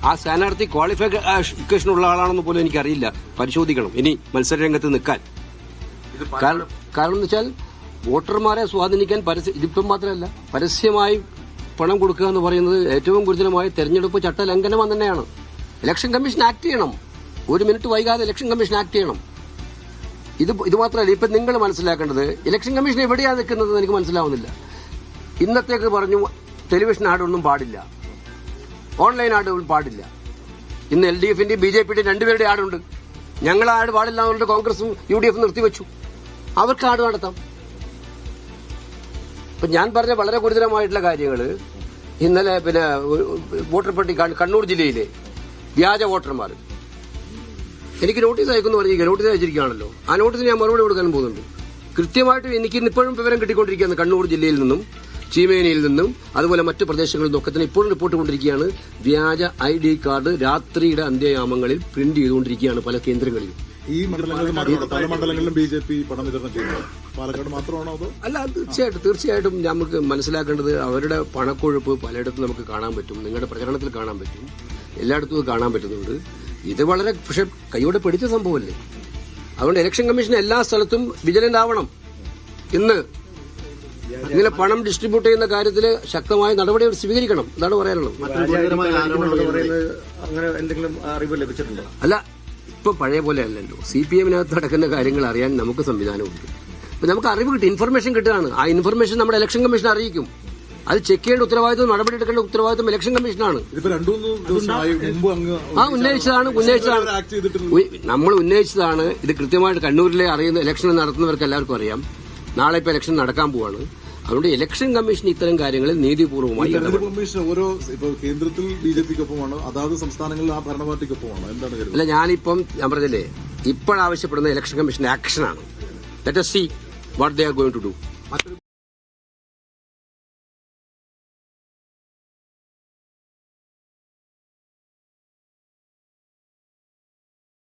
ആ സ്ഥാനാർത്ഥി ക്വാളിഫിക്കേഷൻ ഉള്ള ആളാണെന്ന് പോലും എനിക്കറിയില്ല. പരിശോധിക്കണം ഇനി മത്സര രംഗത്ത് നിൽക്കാൻ. കാരണം എന്ന് വെച്ചാൽ വോട്ടർമാരെ സ്വാധീനിക്കാൻ ഇതിപ്പം മാത്രമല്ല, പരസ്യമായി പണം കൊടുക്കുക എന്ന് പറയുന്നത് ഏറ്റവും ഗുരുതരമായ തെരഞ്ഞെടുപ്പ് ചട്ട ലംഘനം തന്നെയാണ്. ഇലക്ഷൻ കമ്മീഷൻ ആക്ട് ചെയ്യണം. ഒരു മിനിറ്റ് വൈകാതെ ഇലക്ഷൻ കമ്മീഷൻ ആക്ട് ചെയ്യണം. ഇത് മാത്രമല്ല, ഇപ്പൊ നിങ്ങൾ മനസ്സിലാക്കേണ്ടത് ഇലക്ഷൻ കമ്മീഷൻ എവിടെയാണ് നിൽക്കുന്നത് എനിക്ക് മനസ്സിലാവുന്നില്ല. ഇന്നത്തേക്ക് പറഞ്ഞു ടെലിവിഷൻ ആഡൊന്നും പാടില്ല, ഓൺലൈൻ ആഡുകൾ പാടില്ല. ഇന്ന് LDFന്റെയും BJPയുടെയും രണ്ടുപേരുടെ ആടുണ്ട്. ഞങ്ങൾ ആട് പാടില്ല എന്നുകൊണ്ട് കോൺഗ്രസും UDF നിർത്തിവെച്ചു. അവർക്ക് ആട് നടത്താം. ഇപ്പൊ ഞാൻ പറഞ്ഞ വളരെ ഗുരുതരമായിട്ടുള്ള കാര്യങ്ങൾ ഇന്നലെ വോട്ടർ പട്ടിക കണ്ണൂർ ജില്ലയിലെ വ്യാജ വോട്ടർമാർ എനിക്ക് നോട്ടീസ് അയക്കുമെന്ന് പറഞ്ഞിരിക്കുക. നോട്ടീസ് അയച്ചിരിക്കുകയാണല്ലോ. ആ നോട്ടീസിന് ഞാൻ മറുപടി കൊടുക്കാൻ പോകുന്നുണ്ട്. കൃത്യമായിട്ട് എനിക്ക് ഇപ്പോഴും വിവരം കിട്ടിക്കൊണ്ടിരിക്കുകയാണ്. കണ്ണൂർ ജില്ലയിൽ നിന്നും ചീമേനിയിൽ നിന്നും അതുപോലെ മറ്റു പ്രദേശങ്ങളിൽ നിന്നൊക്കെ തന്നെ ഇപ്പോഴും റിപ്പോർട്ട് കൊണ്ടിരിക്കുകയാണ്. വ്യാജ ID കാർഡ് രാത്രിയുടെ അന്ത്യയാമങ്ങളിൽ പ്രിന്റ് ചെയ്തുകൊണ്ടിരിക്കുകയാണ് പല കേന്ദ്രങ്ങളിലും. ഈ പല മണ്ഡലങ്ങളിലും BJP പണം വിതരണം ചെയ്യുന്നത് പാലക്കാട് മാത്രമാണോ അതോ? അല്ല, തീർച്ചയായിട്ടും നമുക്ക് മനസ്സിലാക്കേണ്ടത് അവരുടെ പണക്കൊഴുപ്പ് പലയിടത്തും നമുക്ക് കാണാൻ പറ്റും. നിങ്ങളുടെ പ്രചരണത്തിൽ കാണാൻ പറ്റും, എല്ലായിടത്തും കാണാൻ പറ്റുന്നുണ്ട്. ഇത് വളരെ പക്ഷെ കൈയോടെ പിടിച്ച സംഭവമല്ലേ. അതുകൊണ്ട് ഇലക്ഷൻ കമ്മീഷൻ എല്ലാ സ്ഥലത്തും വിജിലന്റ് ആവണം. ഇങ്ങനെ പണം ഡിസ്ട്രിബ്യൂട്ട് ചെയ്യുന്ന കാര്യത്തിൽ ശക്തമായ നടപടികൾ സ്വീകരിക്കണം. അതാണ് പറയാനുള്ളത്. അല്ല, ഇപ്പൊ പഴയ പോലെ അല്ലല്ലോ. CPMനകത്ത് നടക്കുന്ന കാര്യങ്ങൾ അറിയാൻ നമുക്ക് സംവിധാനമുണ്ട്. ഇപ്പൊ നമുക്ക് അറിവ് കിട്ടും, ഇൻഫർമേഷൻ കിട്ടുകയാണ്. ആ ഇൻഫർമേഷൻ നമ്മുടെ ഇലക്ഷൻ കമ്മീഷൻ അറിയിക്കും. അത് ചെക്ക് ചെയ്യേണ്ട ഉത്തരവാദിത്വം, നടപടി എടുക്കേണ്ട ഉത്തരവാദിത്വം ഇലക്ഷൻ കമ്മീഷനാണ്. നമ്മൾ ഉന്നയിച്ചതാണ്. ഇത് കൃത്യമായിട്ട് കണ്ണൂരിലെ അറിയുന്ന ഇലക്ഷൻ നടത്തുന്നവർക്ക് എല്ലാവർക്കും അറിയാം. നാളെ ഇപ്പൊ ഇലക്ഷൻ നടക്കാൻ പോവാണ്. അതുകൊണ്ട് ഇലക്ഷൻ കമ്മീഷൻ ഇത്തരം കാര്യങ്ങളിൽ നീതിപൂർവ്വമായി ഓരോ കേന്ദ്രത്തിൽ BJPക്കൊപ്പമാണ്, അതാത് സംസ്ഥാനങ്ങളിൽ ആ ഭരണ പാർട്ടിക്കൊപ്പമാണ്. എന്താണ്? അല്ല, ഞാൻ പറഞ്ഞില്ലേ, ഇപ്പോഴാവശ്യപ്പെടുന്ന ഇലക്ഷൻ കമ്മീഷൻ ആക്ഷനാണ്. Let us see what they are going to do.